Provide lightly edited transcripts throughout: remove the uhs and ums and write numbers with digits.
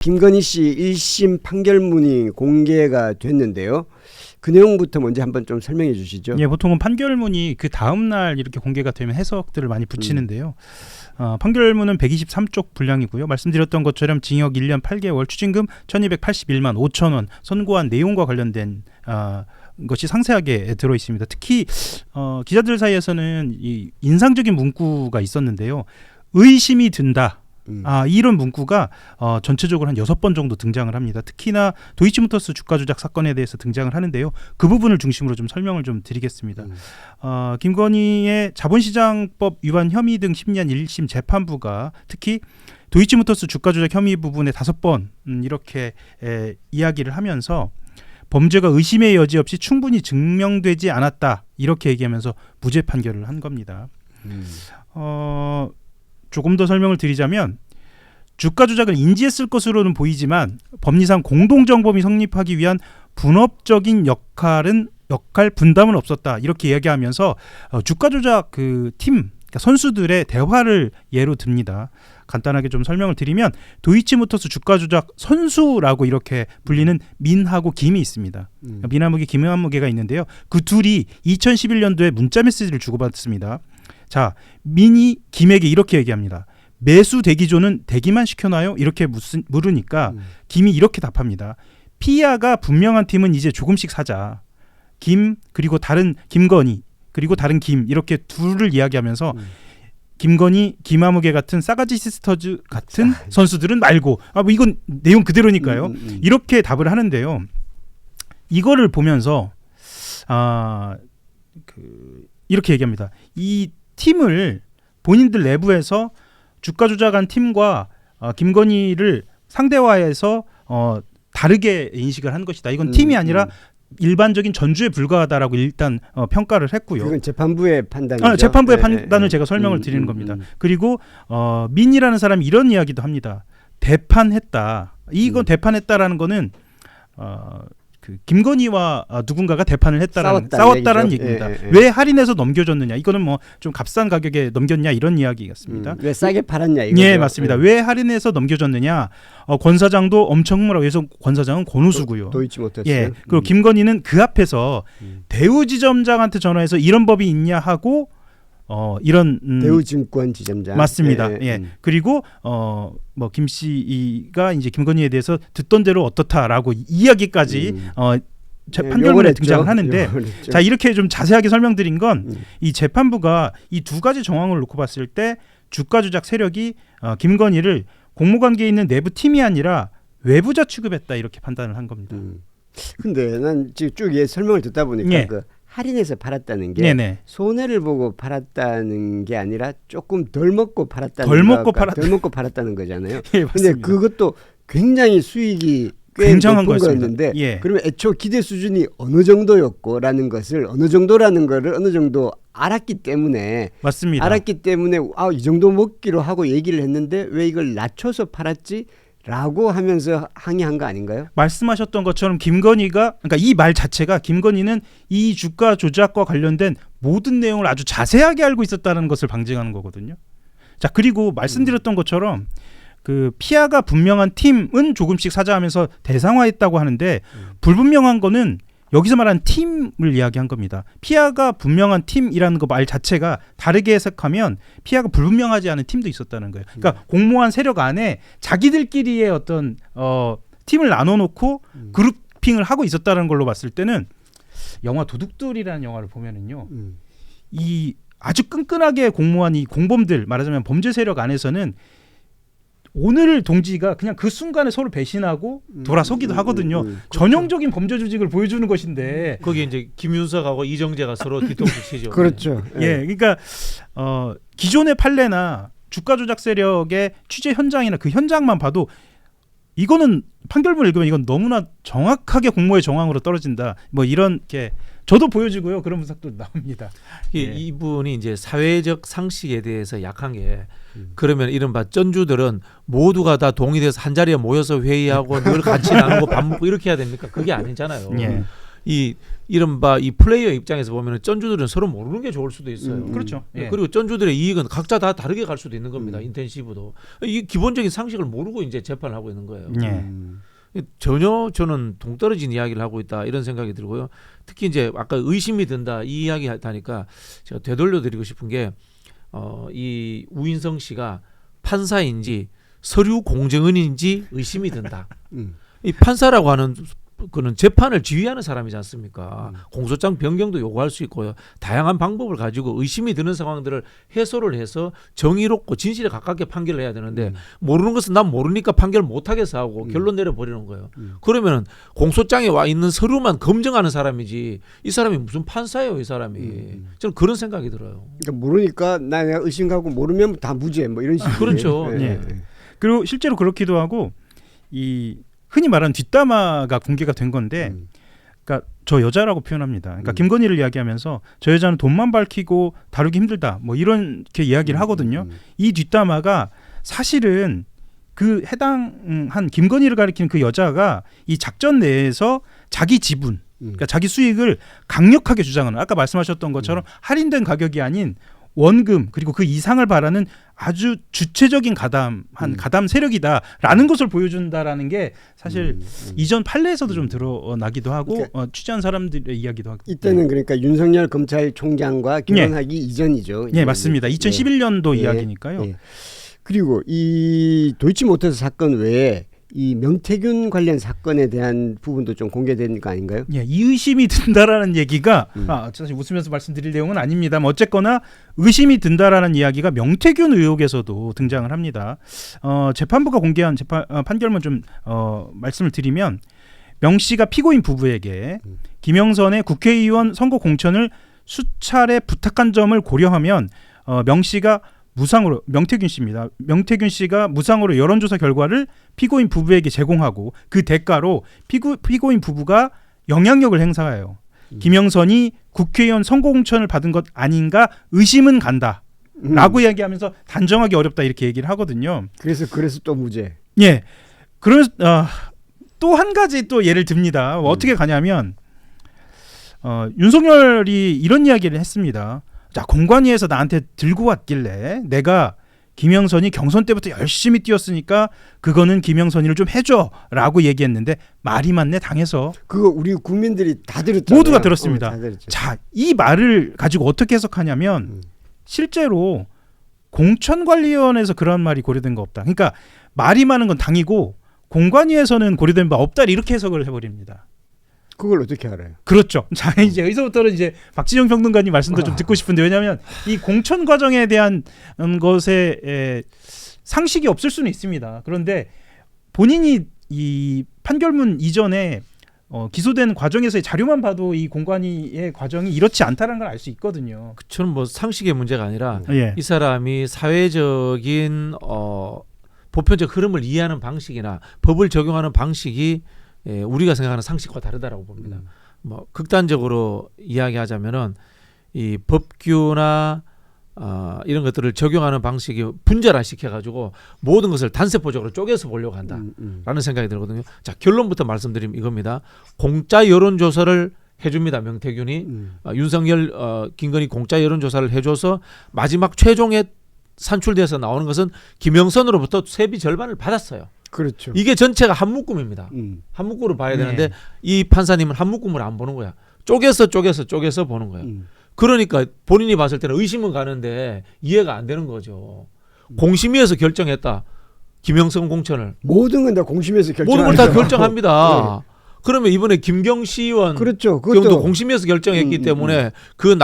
김건희 씨 1심 판결문이 공개가 됐는데요. 그 내용부터 먼저 한번 좀 설명해 주시죠. 예, 보통은 판결문이 그 다음 날 이렇게 공개가 되면 해석들을 많이 붙이는데요. 판결문은 123쪽 분량이고요. 말씀드렸던 것처럼 징역 1년 8개월, 추징금 1,281만 5천 원 선고한 내용과 관련된 것이 상세하게 들어 있습니다. 특히 기자들 사이에서는 이 인상적인 문구가 있었는데요. 의심이 든다. 이런 문구가 전체적으로 한 6번 정도 등장을 합니다. 특히나 도이치모터스 주가 조작 사건에 대해서 등장을 하는데요. 그 부분을 중심으로 좀 설명을 좀 드리겠습니다. 김건희의 자본시장법 위반 혐의 등 10년 1심 재판부가 특히 도이치모터스 주가 조작 혐의 부분에 5번 이렇게 이야기를 하면서 범죄가 의심의 여지 없이 충분히 증명되지 않았다 이렇게 얘기하면서 무죄 판결을 한 겁니다. 조금 더 설명을 드리자면 주가 조작을 인지했을 것으로는 보이지만 법리상 공동정범이 성립하기 위한 분업적인 역할 분담은 없었다 이렇게 이야기하면서 주가 조작 그 팀 그러니까 선수들의 대화를 예로 듭니다. 간단하게 좀 설명을 드리면 도이치모터스 주가 조작 선수라고 이렇게 불리는 민하고 김이 있습니다. 민하무게 김한무게가 있는데요. 그 둘이 2011년도에 문자 메시지를 주고받습니다. 자, 민이 김에게 이렇게 얘기합니다. 매수 대기조는 대기만 시켜놔요? 이렇게 물으니까 김이 이렇게 답합니다. 피아가 분명한 팀은 이제 조금씩 사자. 김 그리고 다른 김건희 그리고 다른 김 이렇게 둘을 이야기하면서 김건희, 김아무개 같은 싸가지 시스터즈 같은 선수들은 말고 뭐 이건 내용 그대로니까요. 이렇게 답을 하는데요. 이거를 보면서 이렇게 얘기합니다. 이 팀을 본인들 내부에서 주가 조작한 팀과 김건희를 상대화해서 다르게 인식을 한 것이다. 이건 팀이 아니라 일반적인 전주에 불과하다라고 일단 평가를 했고요. 그건 재판부의 판단이죠. 재판부의 판단을 제가 설명을 드리는 겁니다. 그리고 민이라는 사람이 이런 이야기도 합니다. 대판했다. 이건 대판했다라는 거는 그 김건희와 누군가가 대판을 싸웠다라는 얘기입니다. 왜 할인해서 넘겨줬느냐? 이거는 뭐 좀 값싼 가격에 넘겼냐 이런 이야기 같습니다. 왜 싸게 팔았냐 이거죠. 예, 맞습니다. 왜 할인해서 넘겨줬느냐? 권 사장도 엄청 흥분하고 해서 권 사장은 권우수고요. 도이치모터스. 예. 그리고 김건희는 그 앞에서 대우지점장한테 전화해서 이런 법이 있냐 하고 이런 대우증권 지점장 맞습니다. 예. 그리고 뭐 김 씨가 이제 김건희에 대해서 듣던 대로 어떻다라고 이야기까지 판결문에 등장을 하는데 자 이렇게 좀 자세하게 설명드린 건 이 재판부가 이 두 가지 정황을 놓고 봤을 때 주가 조작 세력이 김건희를 공모관계에 있는 내부 팀이 아니라 외부자 취급했다 이렇게 판단을 한 겁니다. 근데 난 지금 쭉 설명을 듣다 보니까 예. 그 할인해서 팔았다는 게 네네. 손해를 보고 팔았다는 게 아니라 조금 덜 먹고 팔았다는 덜 먹고 팔았다는 거잖아요. 예, 근데 그것도 굉장히 수익이 꽤 굉장한 높은 거였습니다. 거였는데 예. 그러면 애초 기대 수준이 어느 정도였고라는 것을 어느 정도라는 거를 어느 정도 알았기 때문에 맞습니다. 이 정도 먹기로 하고 얘기를 했는데 왜 이걸 낮춰서 팔았지? 라고 하면서 항의한 거 아닌가요? 말씀하셨던 것처럼 김건희가 그러니까 이 말 자체가 김건희는 이 주가 조작과 관련된 모든 내용을 아주 자세하게 알고 있었다는 것을 방증하는 거거든요. 자 그리고 말씀드렸던 것처럼 그 피아가 분명한 팀은 조금씩 사자하면서 대상화했다고 하는데 불분명한 거는 여기서 말하는 팀을 이야기한 겁니다. 피아가 분명한 팀이라는 거 말 자체가 다르게 해석하면 피아가 불분명하지 않은 팀도 있었다는 거예요. 그러니까 공모한 세력 안에 자기들끼리의 어떤 팀을 나눠놓고 그룹핑을 하고 있었다는 걸로 봤을 때는 영화 도둑들이라는 영화를 보면은요, 이 아주 끈끈하게 공모한 이 공범들 말하자면 범죄 세력 안에서는 오늘 동지가 그냥 그 순간에 서로 배신하고 돌아서기도 하거든요. 전형적인 범죄 조직을 보여주는 것인데 거기 이제 김윤석하고 이정재가 서로 뒤통수 치죠. 그렇죠. 예, 그러니까 기존의 판례나 주가 조작 세력의 취재 현장이나 그 현장만 봐도 이거는 판결문을 읽으면 이건 너무나 정확하게 공모의 정황으로 떨어진다. 뭐 이런 게 저도 보여지고요. 그런 분석도 나옵니다. 이분이 이제 사회적 상식에 대해서 약한 게 그러면 이른바 전주들은 모두가 다 동의돼서 한 자리에 모여서 회의하고 늘 같이 나누고 밥 먹고 이렇게 해야 됩니까? 그게 아니잖아요. 이 이른바 이 플레이어 입장에서 보면은 전주들은 서로 모르는 게 좋을 수도 있어요. 그렇죠. 예. 그리고 전주들의 이익은 각자 다 다르게 갈 수도 있는 겁니다. 인텐시브도 이 기본적인 상식을 모르고 이제 재판을 하고 있는 거예요. 예. 전혀 저는 동떨어진 이야기를 하고 있다 이런 생각이 들고요. 특히 이제 아까 의심이 든다 이 이야기 하니까 제가 되돌려드리고 싶은 게 이 우인성 씨가 판사인지 서류 공정원인지 의심이 든다. 이 판사라고 하는 그는 재판을 지휘하는 사람이지 않습니까? 공소장 변경도 요구할 수 있고요. 다양한 방법을 가지고 의심이 드는 상황들을 해소를 해서 정의롭고 진실에 가깝게 판결을 해야 되는데 모르는 것은 난 모르니까 판결 못하겠어 하고 결론 내려버리는 거예요. 그러면 공소장에 와 있는 서류만 검증하는 사람이지 이 사람이 무슨 판사예요 이 사람이. 저는 그런 생각이 들어요. 그러니까 모르니까 내가 의심 가고 모르면 다 무죄 뭐 이런 식으로. 그렇죠. 예. 그리고 실제로 그렇기도 하고 이 흔히 말하는 뒷담화가 공개가 된 건데, 그러니까 저 여자라고 표현합니다. 그러니까 김건희를 이야기하면서 저 여자는 돈만 밝히고 다루기 힘들다, 뭐 이렇게 이야기를 하거든요. 이 뒷담화가 사실은 그 해당한 김건희를 가리키는 그 여자가 이 작전 내에서 자기 지분, 그러니까 자기 수익을 강력하게 주장하는, 아까 말씀하셨던 것처럼 할인된 가격이 아닌 원금 그리고 그 이상을 바라는 아주 주체적인 가담 세력이다라는 것을 보여준다라는 게 사실 이전 판례에서도 좀 드러나기도 하고 그러니까 취재한 사람들의 이야기도 하고. 이때는 그러니까 윤석열 검찰총장과 결혼하기 이전이죠. 네, 맞습니다. 2011년도 이야기니까요. 그리고 이 도이치모터스 사건 외에 이 명태균 관련 사건에 대한 부분도 좀 공개된 거 아닌가요? 예, 이 의심이 든다라는 얘기가 사실 웃으면서 말씀드릴 내용은 아닙니다만 어쨌거나 의심이 든다라는 이야기가 명태균 의혹에서도 등장을 합니다. 재판부가 공개한 판결문 좀 말씀을 드리면 명 씨가 피고인 부부에게 김영선의 국회의원 선거 공천을 수차례 부탁한 점을 고려하면 명 씨가 무상으로, 명태균 씨입니다. 명태균 씨가 무상으로 여론조사 결과를 피고인 부부에게 제공하고 그 대가로 피고인 부부가 영향력을 행사해요. 김영선이 국회의원 선거공천을 받은 것 아닌가 의심은 간다. 라고 이야기하면서 단정하기 어렵다 이렇게 얘기를 하거든요. 그래서 또 무죄. 예. 그러면서 또 한 가지 또 예를 듭니다. 어떻게 가냐면 윤석열이 이런 이야기를 했습니다. 자, 공관위에서 나한테 들고 왔길래 내가 김영선이 경선 때부터 열심히 뛰었으니까 그거는 김영선이를 좀 해줘라고 얘기했는데 말이 맞네 당해서. 그거 우리 국민들이 다 들었잖아요. 모두가 들었습니다. 다 들었죠. 자, 이 말을 가지고 어떻게 해석하냐면 실제로 공천관리위원회에서 그런 말이 고려된 거 없다. 그러니까 말이 많은 건 당이고 공관위에서는 고려된 바 없다 이렇게 해석을 해버립니다. 그걸 어떻게 알아요? 그렇죠. 자, 이제 여기서부터는 이제 박지영 평론가님 말씀도 좀 듣고 싶은데, 왜냐하면 이 공천 과정에 대한 것에 상식이 없을 수는 있습니다. 그런데 본인이 이 판결문 이전에 기소된 과정에서의 자료만 봐도 이 공관위의 과정이 이렇지 않다는 걸 알 수 있거든요. 저는 뭐 상식의 문제가 아니라 예. 이 사람이 사회적인 보편적 흐름을 이해하는 방식이나 법을 적용하는 방식이 우리가 생각하는 상식과 다르다라고 봅니다. 뭐 극단적으로 이야기하자면은 이 법규나 이런 것들을 적용하는 방식이 분절화 시켜가지고 모든 것을 단세포적으로 쪼개서 보려고 한다라는 생각이 들거든요. 자, 결론부터 말씀드리면 이겁니다. 공짜 여론조사를 해줍니다. 명태균이 윤석열 김건희 공짜 여론조사를 해줘서 마지막 최종에 산출돼서 나오는 것은 김영선으로부터 세비 절반을 받았어요. 그렇죠. 이게 전체가 한 묶음입니다. 한 묶음으로 봐야 되는데 이 판사님은 한 묶음을 안 보는 거야. 쪼개서 보는 거야. 그러니까 본인이 봤을 때는 의심은 가는데 이해가 안 되는 거죠. 공심위에서 결정했다. 김영선 공천을. 모든 건 다 공심위에서 모든 걸 다 결정합니다. 그러면 이번에 김경시 의원 그렇죠. 경우도 공심위에서 결정했기 때문에 그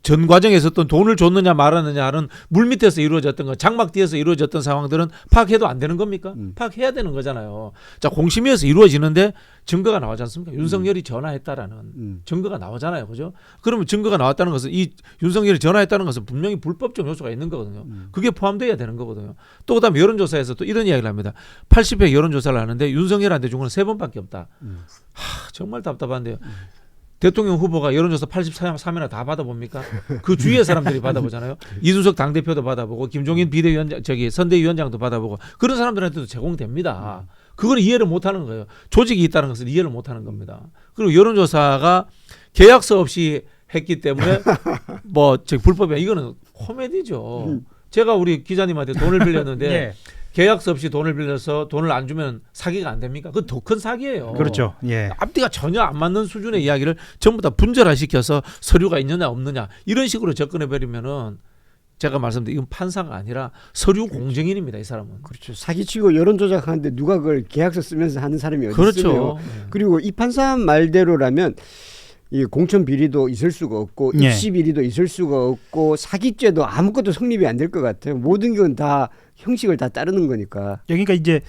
전 과정에 있었던 돈을 줬느냐 말았느냐 하는 물밑에서 이루어졌던 거, 장막 뒤에서 이루어졌던 상황들은 파악해도 안 되는 겁니까? 파악해야 되는 거잖아요. 자, 공심위에서 이루어지는데 증거가 나오지 않습니까? 윤석열이 전화했다라는 증거가 나오잖아요. 그죠? 그러면 증거가 나왔다는 것은 이 윤석열이 전화했다는 것은 분명히 불법적 요소가 있는 거거든요. 그게 포함되어야 되는 거거든요. 또 그다음에 여론조사에서 또 이런 이야기를 합니다. 80회 여론조사를 하는데 윤석열한테 준 건 3번밖에 없다. 정말 답답한데요. 대통령 후보가 여론조사 83회나 다 받아봅니까? 그 주위의 사람들이 받아보잖아요. 이준석 당대표도 받아보고 김종인 비대위원장 선대위원장도 받아보고 그런 사람들한테도 제공됩니다. 그걸 이해를 못하는 거예요. 조직이 있다는 것을 이해를 못하는 겁니다. 그리고 여론조사가 계약서 없이 했기 때문에 뭐 불법이야. 이거는 코미디죠. 제가 우리 기자님한테 돈을 빌렸는데 예. 계약서 없이 돈을 빌려서 돈을 안 주면 사기가 안 됩니까? 그건 더 큰 사기예요. 그렇죠. 예. 앞뒤가 전혀 안 맞는 수준의 이야기를 전부 다 분절화시켜서 서류가 있느냐 없느냐 이런 식으로 접근해 버리면은 제가 말씀드린 이건 판사가 아니라 서류 공정인입니다. 이 사람은. 그렇죠. 사기치고 여론 조작하는데 누가 그걸 계약서 쓰면서 하는 사람이 어디 그렇죠. 있어요? 그리고 이 판사 말대로라면 이 공천 비리도 있을 수가 없고 예. 입시 비리도 있을 수가 없고 사기죄도 아무것도 성립이 안 될 것 같아요. 모든 건 다 형식을 다 따르는 거니까. 그러니까 이제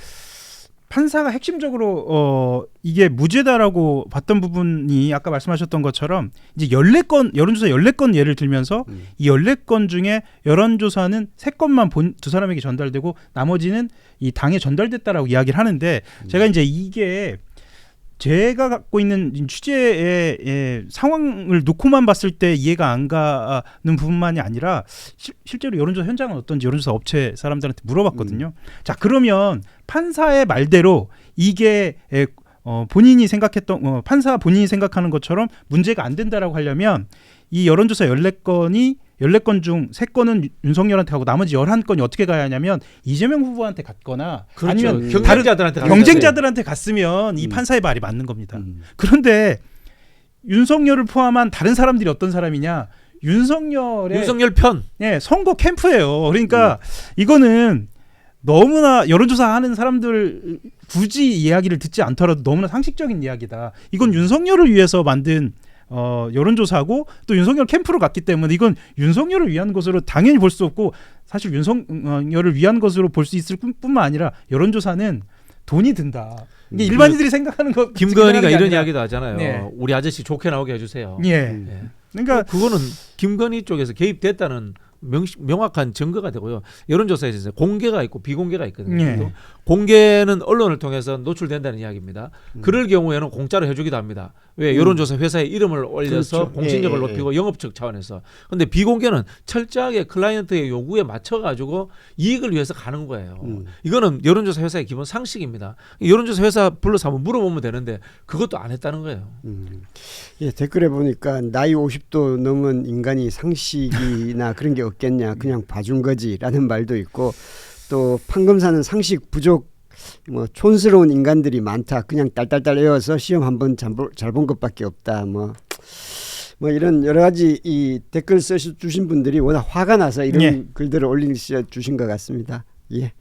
판사가 핵심적으로 이게 무죄다라고 봤던 부분이 아까 말씀하셨던 것처럼 이제 14건 여론조사 14건 예를 들면서 이 14건 중에 여론조사는 3건만 두 사람에게 전달되고 나머지는 이 당에 전달됐다라고 이야기를 하는데 제가 이제 이게 제가 갖고 있는 취재의 상황을 놓고만 봤을 때 이해가 안 가는 부분만이 아니라 실제로 여론조사 현장은 어떤지 여론조사 업체 사람들한테 물어봤거든요. 자, 그러면 판사의 말대로 이게 본인이 생각했던 판사 본인이 생각하는 것처럼 문제가 안 된다라고 하려면 이 여론조사 14건 중 3건은 윤석열한테 가고 나머지 11건이 어떻게 가야 하냐면 이재명 후보한테 갔거나 그렇죠. 아니면 경쟁자들한테 다른 경쟁자들한테 갔으면 이 판사의 말이 맞는 겁니다. 그런데 윤석열을 포함한 다른 사람들이 어떤 사람이냐? 윤석열 편. 예, 선거 캠프예요. 그러니까 이거는 너무나 여론조사 하는 사람들 굳이 이야기를 듣지 않더라도 너무나 상식적인 이야기다. 이건 윤석열을 위해서 만든 여론조사고 또 윤석열 캠프로 갔기 때문에 이건 윤석열을 위한 것으로 당연히 볼 수 없고 사실 윤석열을 위한 것으로 볼 수 있을 뿐만 아니라 여론조사는 돈이 든다. 이게 일반인들이 생각하는 것. 김건희가 이런 이야기도 하잖아요. 네. 우리 아저씨 좋게 나오게 해주세요. 예. 예. 그러니까 그거는 김건희 쪽에서 개입됐다는 명확한 증거가 되고요. 여론조사에서 이제 공개가 있고 비공개가 있거든요. 예. 공개는 언론을 통해서 노출된다는 이야기입니다. 그럴 경우에는 공짜로 해주기도 합니다. 왜 여론조사 회사의 이름을 올려서 그렇죠. 공신력을 예, 예, 높이고 영업적 차원에서. 근데 비공개는 철저하게 클라이언트의 요구에 맞춰가지고 이익을 위해서 가는 거예요. 이거는 여론조사 회사의 기본 상식입니다. 여론조사 회사 불러서 한번 물어보면 되는데 그것도 안 했다는 거예요. 예, 댓글에 보니까 나이 50도 넘은 인간이 상식이나 그런 게 없겠냐 그냥 봐준 거지라는 말도 있고 또 판검사는 상식 부족 뭐 촌스러운 인간들이 많다 그냥 딸딸딸 외워서 시험 한번 잘 본 것밖에 없다 뭐 이런 여러 가지 이 댓글 써주신 분들이 워낙 화가 나서 이런 예. 글들을 올리주신 것 같습니다. 예.